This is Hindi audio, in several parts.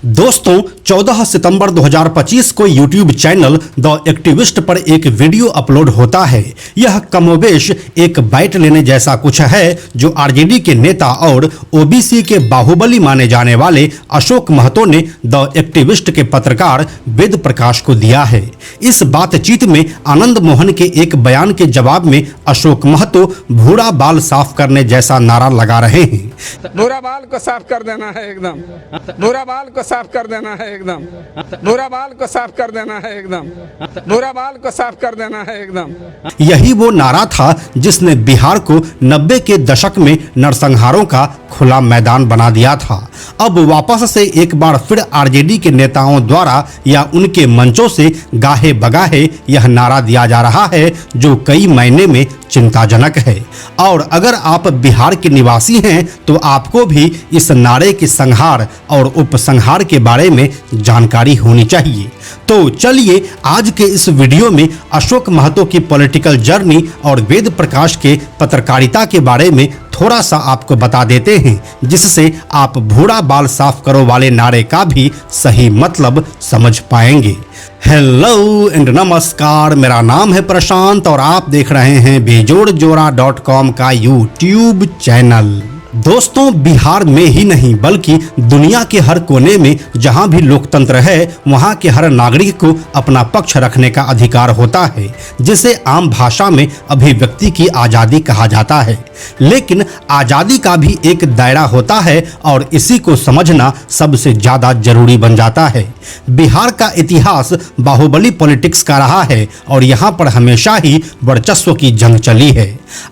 दोस्तों 14 सितंबर 2025 को YouTube चैनल द एक्टिविस्ट पर एक वीडियो अपलोड होता है। यह कमोबेश एक बाइट लेने जैसा कुछ है जो आरजेडी के नेता और ओबीसी के बाहुबली माने जाने वाले अशोक महतो ने द एक्टिविस्ट के पत्रकार वेद प्रकाश को दिया है। इस बातचीत में आनंद मोहन के एक बयान के जवाब में अशोक महतो भूरा बाल साफ करने जैसा नारा लगा रहे हैं। भूरा बाल को साफ कर देना है एकदम, भूरा बाल को साफ कर देना है एकदम, भूरा बाल को साफ कर देना है एकदम, भूरा बाल को साफ कर देना है एकदम। यही वो नारा था जिसने बिहार को 90 के दशक में नरसंहारों का खुला मैदान बना दिया था। अब वापस से एक बार फिर आरजेडी के नेताओं द्वारा या उनके मंचों से गाहे बगाहे यह नारा दिया जा रहा है जो कई महीने में चिंताजनक है। और अगर आप बिहार के निवासी हैं तो आपको भी इस नारे के संहार और उपसंहार के बारे में जानकारी होनी चाहिए। तो चलिए आज के इस वीडियो में अशोक महतो की पॉलिटिकल जर्नी और वेद प्रकाश के पत्रकारिता के बारे में थोड़ा सा आपको बता देते हैं, जिससे आप भूरा बाल साफ करो वाले नारे का भी सही मतलब समझ पाएंगे। हेलो एंड नमस्कार, मेरा नाम है प्रशांत और आप देख रहे हैं बेजोड़जोड़ा.com का यूट्यूब चैनल। दोस्तों, बिहार में ही नहीं बल्कि दुनिया के हर कोने में जहां भी लोकतंत्र है वहां के हर नागरिक को अपना पक्ष रखने का अधिकार होता है, जिसे आम भाषा में अभिव्यक्ति की आज़ादी कहा जाता है। लेकिन आज़ादी का भी एक दायरा होता है और इसी को समझना सबसे ज़्यादा जरूरी बन जाता है। बिहार का इतिहास बाहुबली पॉलिटिक्स का रहा है और यहाँ पर हमेशा ही वर्चस्व की जंग चली है।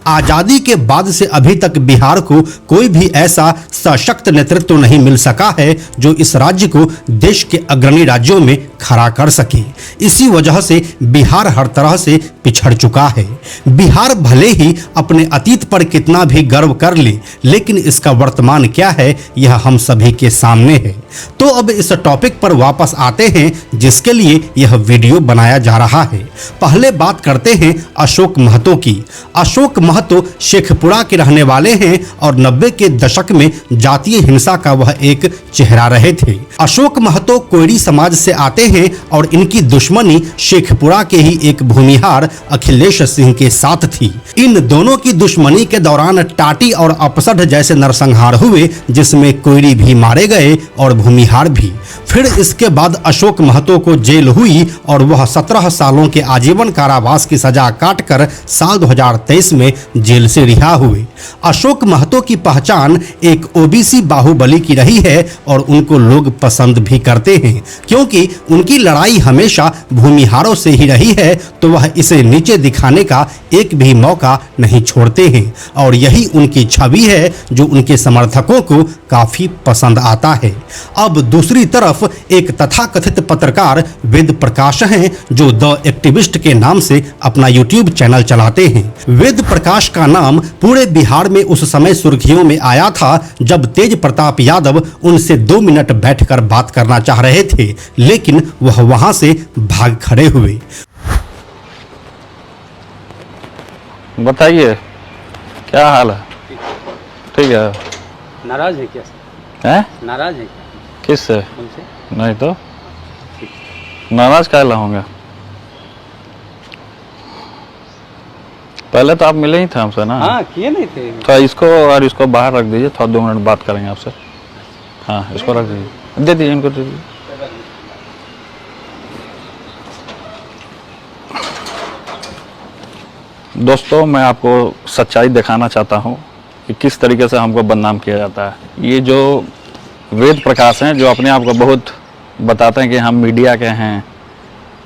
आज़ादी के बाद से अभी तक बिहार को कोई भी ऐसा सशक्त नेतृत्व नहीं मिल सका है जो इस राज्य को देश के अग्रणी राज्यों में खड़ा कर सके। इसी वजह से बिहार हर तरह से पिछड़ चुका है। बिहार भले ही अपने अतीत पर कितना भी गर्व कर ले, लेकिन इसका वर्तमान क्या है यह हम सभी के सामने है। तो अब इस टॉपिक पर वापस आते हैं जिसके लिए यह वीडियो बनाया जा रहा है। पहले बात करते हैं अशोक महतो की। अशोक महतो शेखपुरा के रहने वाले हैं और 90 के दशक में जातीय हिंसा का वह एक चेहरा रहे थे। अशोक महतो कोयरी समाज से आते हैं और इनकी दुश्मनी शेखपुरा के ही एक भूमिहार अखिलेश सिंह के साथ थी। इन दोनों की दुश्मनी के दौरान टाटी और अपसठ जैसे नरसंहार हुए, जिसमें कोयरी भी मारे गए और भूमिहार भी। फिर इसके बाद अशोक महतो को जेल हुई और वह 17 सालों के आजीवन कारावास की सजा काटकर साल 2023 में जेल से रिहा हुए। अशोक महतो की पहचान एक ओबीसी बाहुबली की रही है और उनको लोग पसंद भी करते हैं क्योंकि उनकी लड़ाई हमेशा भूमिहारों से ही रही है, तो वह इसे नीचे दिखाने का एक भी मौका नहीं छोड़ते हैं और यही उनकी छवि है जो उनके समर्थकों को काफी पसंद आता है। अब दूसरी तरफ एक तथाकथित पत्रकार वेद प्रकाश हैं जो द एक्टिविस्ट के नाम से अपना यूट्यूब चैनल चलाते हैं। वेद प्रकाश का नाम पूरे बिहार में उस समय सुर्खियों में आया था जब तेज प्रताप यादव उनसे 2 मिनट बैठकर बात करना चाह रहे थे, लेकिन वह वहां से भाग खड़े हुए। बताइए क्या हाल है? ठीक है। नाराज है क्या? हैं? नाराज है क्या? किससे? उनसे? नहीं तो नाराज क्या होंगे? पहले तो आप मिले ही थे हमसे ना? हाँ, किए नहीं थे। तो इसको और इसको बाहर रख दीजिए, थोड़ा 2 मिनट बात करेंगे आपसे। हाँ, इसको रख दीजिए, दे दीजिए, इनको दे दीजिए। दोस्तों, मैं आपको सच्चाई दिखाना चाहता हूँ कि किस तरीके से हमको बदनाम किया जाता है। ये जो वेद प्रकाश हैं जो अपने आप को बहुत बताते हैं कि हम मीडिया के हैं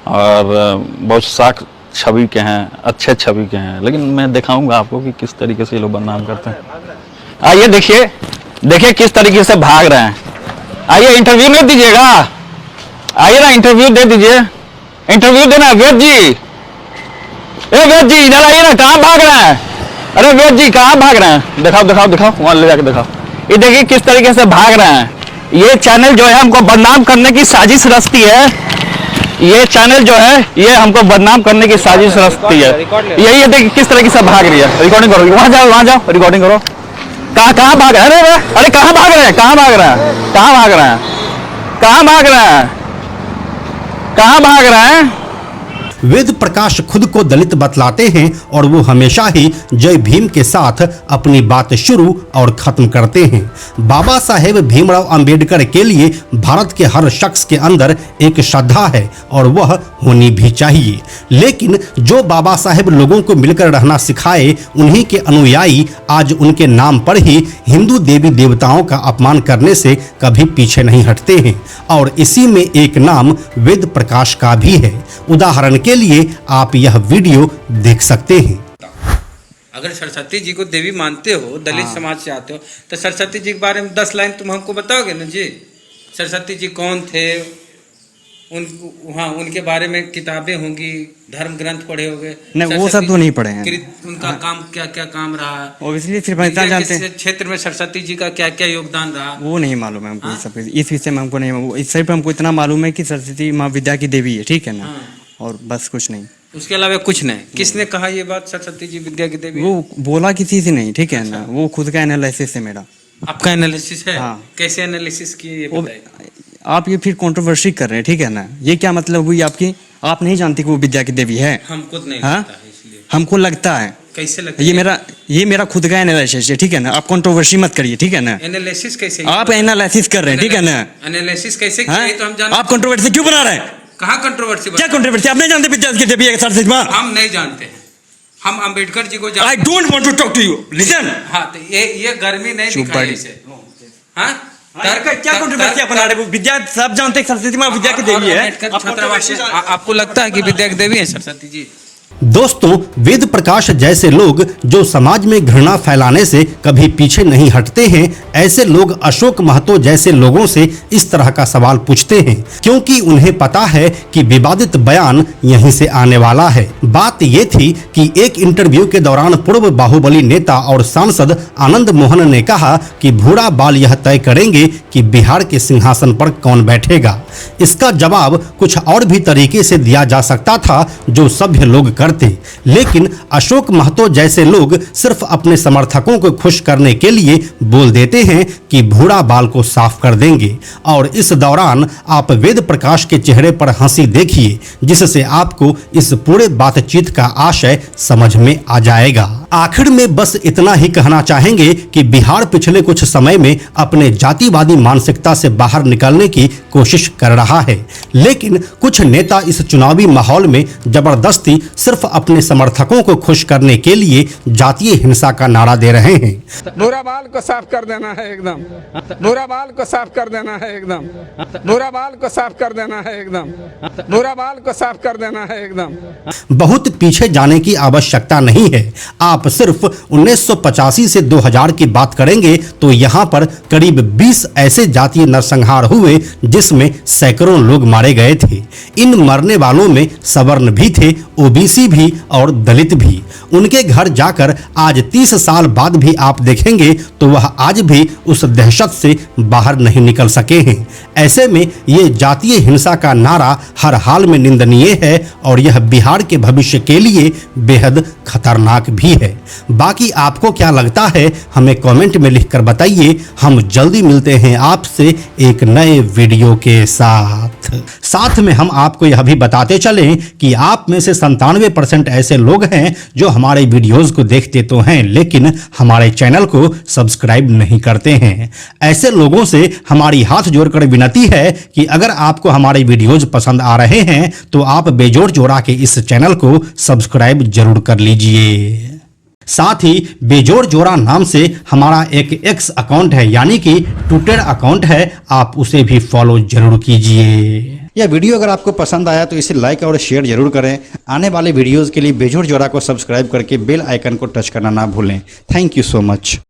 और बहुत साख छवि के हैं, अच्छे छवि के हैं, लेकिन मैं दिखाऊंगा आपको कि किस तरीके से ये लोग बदनाम करते हैं। आइए देखिए, देखिए किस तरीके से भाग रहे हैं। आइए इंटरव्यू नहीं दीजिएगा, आइए ना इंटरव्यू दे दीजिए, इंटरव्यू देना। वेद जी, ए वेद जी इधर आइए ना, कहाँ भाग रहे हैं? अरे वेद जी कहाँ भाग रहे हैं? दिखाओ दिखाओ दिखाओ, वहां ले जाके दिखाओ। ये देखिए किस तरीके से भाग रहे हैं। ये चैनल जो है हमको बदनाम करने की साजिश रचती है। ये चैनल जो है ये हमको बदनाम करने की साजिश रचती है। यही देखिए किस तरीके से भाग रही है। रिकॉर्डिंग करो, वहां जाओ रिकॉर्डिंग करो। कहाँ भाग रहे हैं? अरे कहाँ भाग रहे हैं? कहाँ भाग रहे हैं? कहाँ भाग रहे हैं? कहाँ भाग रहे हैं? कहाँ भाग रहे हैं? वेद प्रकाश खुद को दलित बतलाते हैं और वो हमेशा ही जय भीम के साथ अपनी बात शुरू और खत्म करते हैं। बाबा साहेब भीमराव अंबेडकर के लिए भारत के हर शख्स के अंदर एक श्रद्धा है और वह होनी भी चाहिए, लेकिन जो बाबा साहेब लोगों को मिलकर रहना सिखाए, उन्हीं के अनुयायी आज उनके नाम पर ही हिंदू देवी देवताओं का अपमान करने से कभी पीछे नहीं हटते हैं और इसी में एक नाम वेद प्रकाश का भी है। उदाहरण के लिए आप यह वीडियो देख सकते हैं। अगर सरस्वती जी को देवी मानते हो, दलित समाज से आते हो, तो सरस्वती जी के बारे में 10 लाइन तुम हमको बताओगे ना जी। सरस्वती जी कौन थे, उनके बारे में किताबें होंगी, धर्म ग्रंथ पढ़े होंगे। नहीं, वो सब तो नहीं पढ़े हैं। उनका काम क्या क्या काम रहा, ऑब्वियसली सिर्फ इतना जानते हैं। क्षेत्र में सरस्वती जी का क्या क्या योगदान रहा, वो नहीं मालूम है हमको। ये सब इस विषय में हमको नहीं, इस सिर्फ हमको इतना मालूम है कि सरस्वती माँ विद्या की देवी है, ठीक है ना, और बस कुछ नहीं। उसके अलावा कुछ नहीं। किसने कहा ये बात सरस्वती जी विद्या की देवी? वो बोला किसी से नहीं, ठीक है ना, वो खुद का एनालिसिस है मेरा। आपका एनालिसिस है? हाँ। कैसे एनालिसिस किए ये बताइए। आप ये फिर कंट्रोवर्सी कर रहे हैं, ठीक है ना। ये क्या मतलब हुई आपकी? आप नहीं जानते कि वो विद्या की देवी है? हम खुद नहीं हाँ? लगता है इसलिए। हमको लगता है। कैसे लगता है? ये मेरा खुद का एनालिसिस है, ठीक है ना। आप कंट्रोवर्सी मत करिए, ठीक है ना। एनालिसिस कैसे? आप एनालिसिस कर रहे हैं, ठीक है ना। एनालिसिस कैसे हाँ? किए तो हम जानते। आप कंट्रोवर्सी क्यों बना रहे हैं? कहाँ कंट्रोवर्सी? क्या कंट्रोवर्सी? आप नहीं जानते विद्या की देवी है सरस्वती माँ? हम नहीं जानते हैं। हम अंबेडकर जी को I जानते। don't want to talk to you. Listen. हाँ, तो ये गर्मी नहीं चुप दिखाई पड़ी। इसे। हाँ? क्या कंट्रोवर्सी अपना रहे? विद्या सब जानते हैं सरस्वती माँ विद्या की देवी है। अंबेडकर छात्रावास है। आपको लगता है कि विद्या की देवी है सरस्वती जी? दोस्तों, वेद प्रकाश जैसे लोग जो समाज में घृणा फैलाने से कभी पीछे नहीं हटते हैं, ऐसे लोग अशोक महतो जैसे लोगों से इस तरह का सवाल पूछते हैं क्योंकि उन्हें पता है कि विवादित बयान यहीं से आने वाला है। बात ये थी कि एक इंटरव्यू के दौरान पूर्व बाहुबली नेता और सांसद आनंद मोहन ने कहा कि भूरा बाल यह तय करेंगे कि बिहार के सिंहासन पर कौन बैठेगा। इसका जवाब कुछ और भी तरीके से दिया जा सकता था जो सभ्य लोग करते, लेकिन अशोक महतो जैसे लोग सिर्फ अपने समर्थकों को खुश करने के लिए बोल देते हैं कि भूरा बाल को साफ कर देंगे और इस दौरान आप वेद प्रकाश के चेहरे पर हंसी देखिए, जिससे आपको इस पूरे बातचीत का आशय समझ में आ जाएगा। आखिर में बस इतना ही कहना चाहेंगे कि बिहार पिछले कुछ समय में अपने जातिवादी मानसिकता से बाहर निकलने की कोशिश कर रहा है, लेकिन कुछ नेता इस चुनावी माहौल में जबरदस्ती सिर्फ अपने समर्थकों को खुश करने के लिए जातीय हिंसा का नारा दे रहे हैं। बुरा बाल को साफ कर देना है एकदम। बुरा बाल को साफ कर देना है एकदम। बुरा बाल को साफ कर देना है एकदम। बुरा बाल को साफ कर देना है एकदम। बहुत पीछे जाने की आवश्यकता नहीं है। आप सिर्फ 1985 से 2000 की बात करेंगे तो यहाँ पर करीब 20 ऐसे जातीय नरसंहार हुए जिसमें सैकड़ों लोग मारे गए थे। इन मरने वालों में सवर्ण भी थे, ओबीसी भी और दलित भी। उनके घर जाकर आज 30 साल बाद भी आप देखेंगे तो वह आज भी उस दहशत से बाहर नहीं निकल सके हैं। ऐसे में ये जातीय हिंसा का नारा हर हाल में निंदनीय है और यह बिहार के भविष्य के लिए बेहद खतरनाक भी है। बाकी आपको क्या लगता है हमें कमेंट में लिखकर बताइए। हम जल्दी मिलते हैं आपसे एक नए वीडियो के साथ में हम आपको यह भी बताते चलें कि आप में से 97% ऐसे लोग हैं जो हमारे वीडियोस को देखते तो हैं लेकिन हमारे चैनल को सब्सक्राइब नहीं करते हैं। ऐसे लोगों से हमारी हाथ जोड़कर विनती है कि अगर आपको हमारे वीडियोस पसंद आ रहे हैं तो आप बेजोड़ जोड़ा के इस चैनल को सब्सक्राइब जरूर कर लीजिए। साथ ही बेजोड़ जोड़ा नाम से हमारा एक एक्स अकाउंट है, यानी कि ट्विटर अकाउंट है, आप उसे भी फॉलो जरूर कीजिए। यह वीडियो अगर आपको पसंद आया तो इसे लाइक और शेयर जरूर करें। आने वाले वीडियोस के लिए बेजोड़ जोड़ा को सब्सक्राइब करके बेल आइकन को टच करना ना भूलें। Thank you so much.